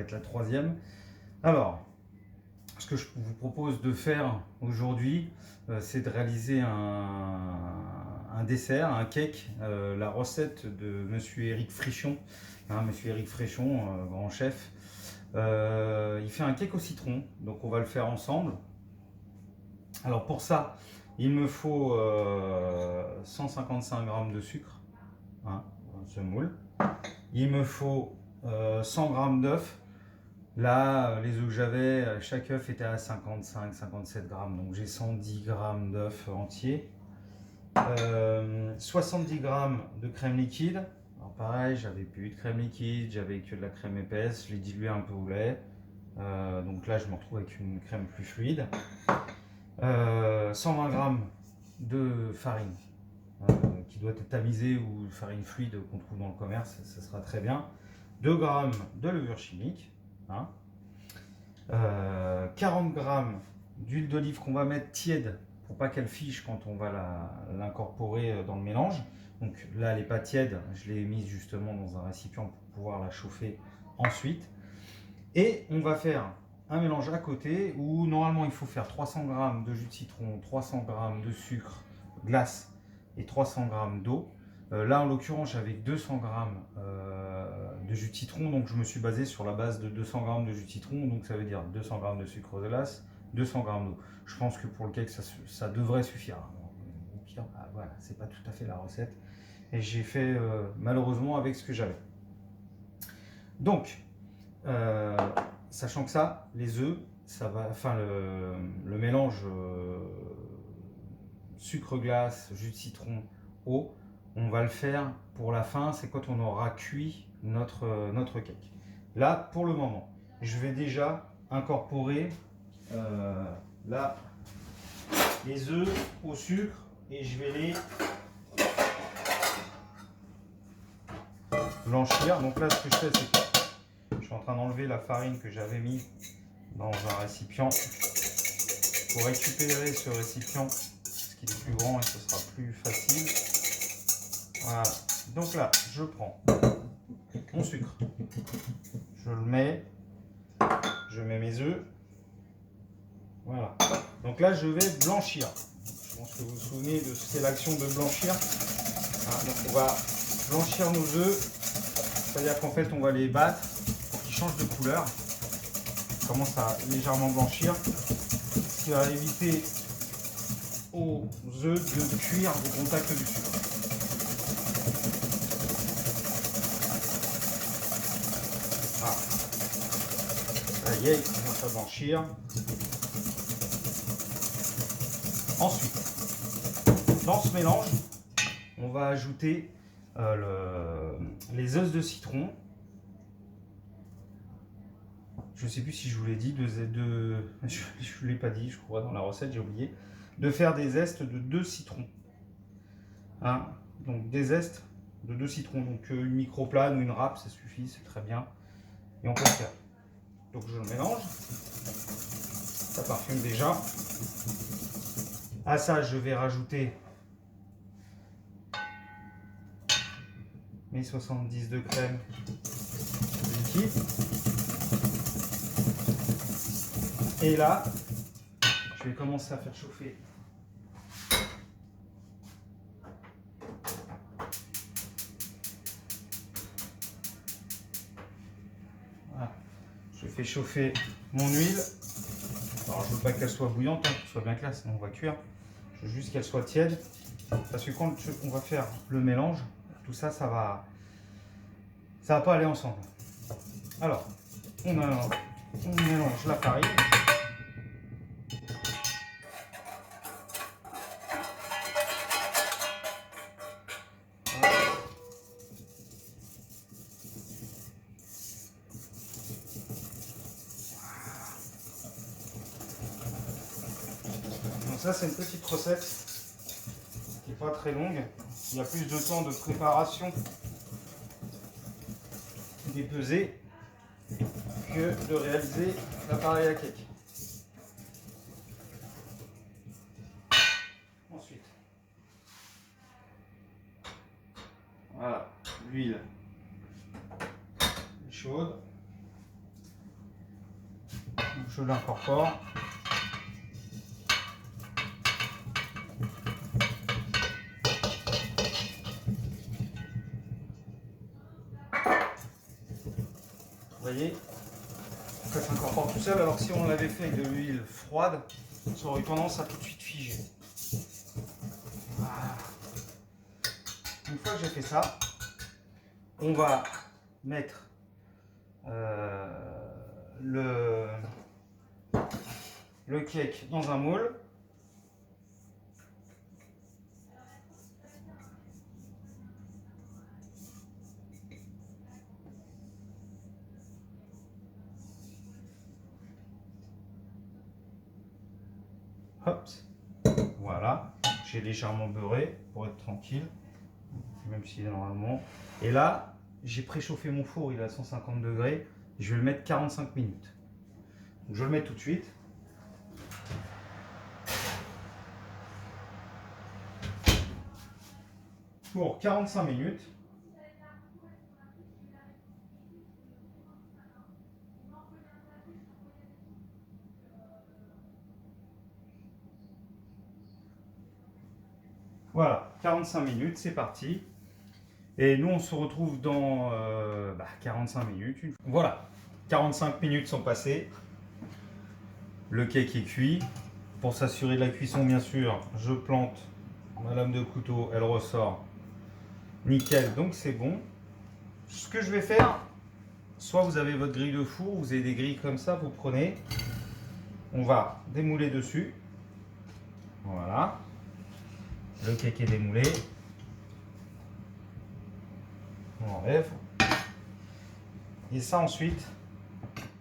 être la troisième. Alors, ce que je vous propose de faire aujourd'hui, c'est de réaliser un dessert, un cake, la recette de Monsieur Éric Frichon. Monsieur Éric Frichon, grand chef. Il fait un cake au citron, donc on va le faire ensemble. Alors pour ça, il me faut 155 g de sucre, dans ce moule. Il me faut 100 g d'œufs. Là, les œufs que j'avais, chaque œuf était à 55-57 grammes, donc j'ai 110 g d'œufs entiers. 70 g de crème liquide. Alors pareil, j'avais plus de crème liquide, j'avais que de la crème épaisse, je l'ai dilué un peu au lait. Donc là, je me retrouve avec une crème plus fluide. 120 g de farine qui doit être tamisée ou farine fluide qu'on trouve dans le commerce, ça sera très bien. 2 g de levure chimique. 40 g d'huile d'olive qu'on va mettre tiède pour pas qu'elle fiche quand on va l'incorporer dans le mélange. Donc là, elle n'est pas tiède, je l'ai mise justement dans un récipient pour pouvoir la chauffer ensuite. Et on va faire un mélange à côté où normalement il faut faire 300 g de jus de citron, 300 g de sucre glace et 300 g d'eau. Là en l'occurrence j'avais 200 g de jus de citron, donc je me suis basé sur la base de 200 g de jus de citron, donc ça veut dire 200 g de sucre glace, 200 g d'eau. Je pense que pour le cake ça devrait suffire. Au pire, voilà, c'est pas tout à fait la recette et j'ai fait malheureusement avec ce que j'avais. Donc sachant que ça, les œufs, ça va, enfin le mélange sucre glace, jus de citron, eau, on va le faire pour la fin, c'est quand on aura cuit notre cake. Là, pour le moment, je vais déjà incorporer là les œufs au sucre et je vais les blanchir. Donc là, ce que je fais, c'est que je suis en train d'enlever la farine que j'avais mis dans un récipient pour récupérer ce récipient parce qu'il est plus grand et ce sera plus facile. Voilà. Donc là, je prends mon sucre, je le mets, je mets mes œufs. Voilà. Donc là, je vais blanchir. Je pense que vous vous souvenez de ce qu'est l'action de blanchir. Donc on va blanchir nos œufs, c'est-à-dire qu'en fait, on va les battre pour qu'ils changent de couleur. On commence à légèrement blanchir, ce qui va éviter aux œufs de cuire au contact du sucre. Voilà. Ça y est, il commence à blanchir. Ensuite, dans ce mélange, on va ajouter les œufs de citron. Je ne sais plus si je vous l'ai dit, je ne l'ai pas dit, je crois, dans la recette, j'ai oublié, de faire des zestes de 2 citrons. Donc des zestes de 2 citrons, donc une microplane ou une râpe, ça suffit, c'est très bien. Et on peut le faire. Donc je le mélange, ça parfume déjà. À ça, je vais rajouter mes 70 de crème liquide. Et là, je vais commencer à faire chauffer voilà. Je fais chauffer mon huile. Alors je veux pas qu'elle soit bouillante, qu'elle soit bien claire, sinon on va cuire. Je veux juste qu'elle soit tiède. Parce que quand on va faire le mélange, tout ça, ça va pas aller ensemble. Alors, on mélange la farine. Donc ça, c'est une petite recette qui n'est pas très longue. Il y a plus de temps de préparation des pesées que de réaliser l'appareil à cake. Ensuite, voilà, l'huile est chaude. je l'incorpore. Vous voyez, ça s'incorpore tout seul, alors que si on l'avait fait avec de l'huile froide, ça aurait eu tendance à tout de suite figer. Voilà. Une fois que j'ai fait ça, on va mettre le cake dans un moule. Hop, voilà, j'ai légèrement beurré pour être tranquille, même s'il est normalement. Et là, j'ai préchauffé mon four, il est à 150 degrés. Je vais le mettre 45 minutes. Donc, je le mets tout de suite. Pour 45 minutes. Voilà, 45 minutes, c'est parti. Et nous, on se retrouve dans 45 minutes. Voilà, 45 minutes sont passées. Le cake est cuit. Pour s'assurer de la cuisson, bien sûr, je plante ma lame de couteau, elle ressort. Nickel, donc c'est bon. Ce que je vais faire, soit vous avez votre grille de four, vous avez des grilles comme ça, vous prenez. On va démouler dessus. Voilà. Le cake est démoulé. On enlève. Et ça ensuite,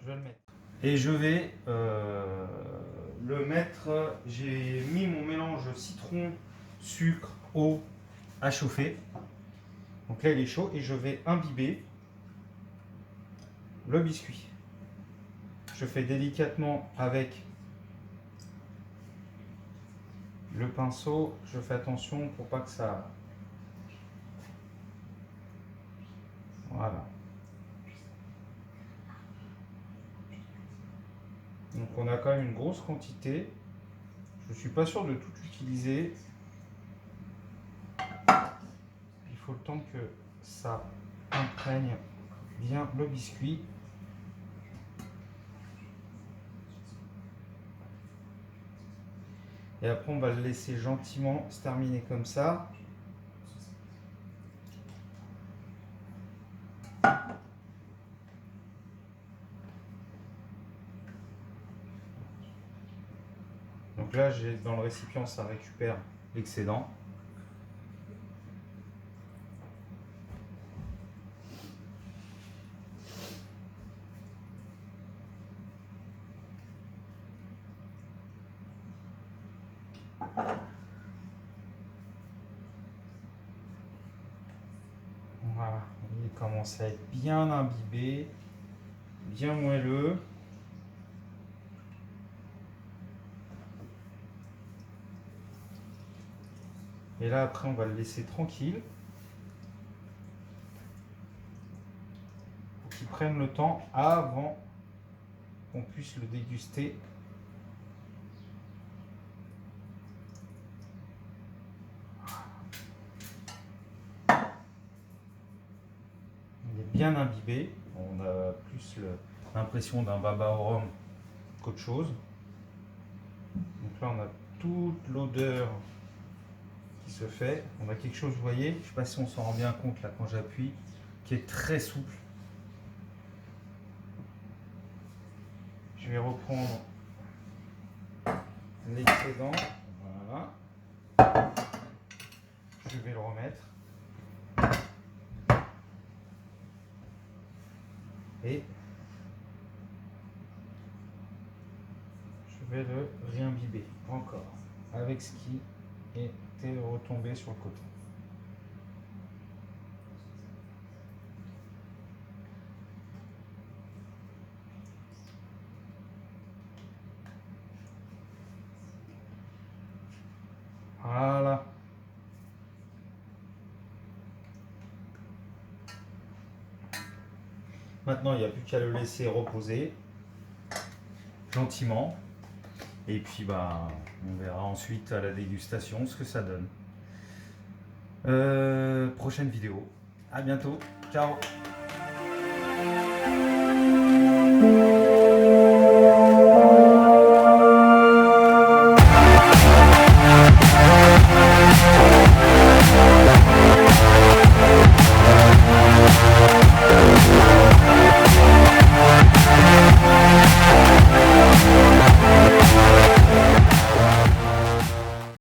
je vais le mettre. Et je vais le mettre, j'ai mis mon mélange citron, sucre, eau à chauffer. Donc là il est chaud et je vais imbiber le biscuit. Je fais délicatement avec le pinceau, je fais attention pour pas que ça... Voilà. Donc on a quand même une grosse quantité. Je ne suis pas sûr de tout utiliser. Il faut le temps que ça imprègne bien le biscuit. Et après on va le laisser gentiment se terminer comme ça. Donc là, dans le récipient, ça récupère l'excédent. Voilà, il commence à être bien imbibé, bien moelleux. Et là, après, on va le laisser tranquille pour qu'il prenne le temps avant qu'on puisse le déguster. Il est bien imbibé. On a plus l'impression d'un baba au rhum qu'autre chose. Donc là, on a toute l'odeur qui se fait. On a quelque chose, vous voyez, je ne sais pas si on s'en rend bien compte là quand j'appuie, qui est très souple. Je vais reprendre l'excédent. Voilà. Je vais le remettre. Et je vais le réimbiber encore avec ce qui était retombé sur le côté. Voilà. Maintenant, il n'y a plus qu'à le laisser reposer. gentiment. Et puis bah, on verra ensuite à la dégustation ce que ça donne. Prochaine vidéo. À bientôt. Ciao.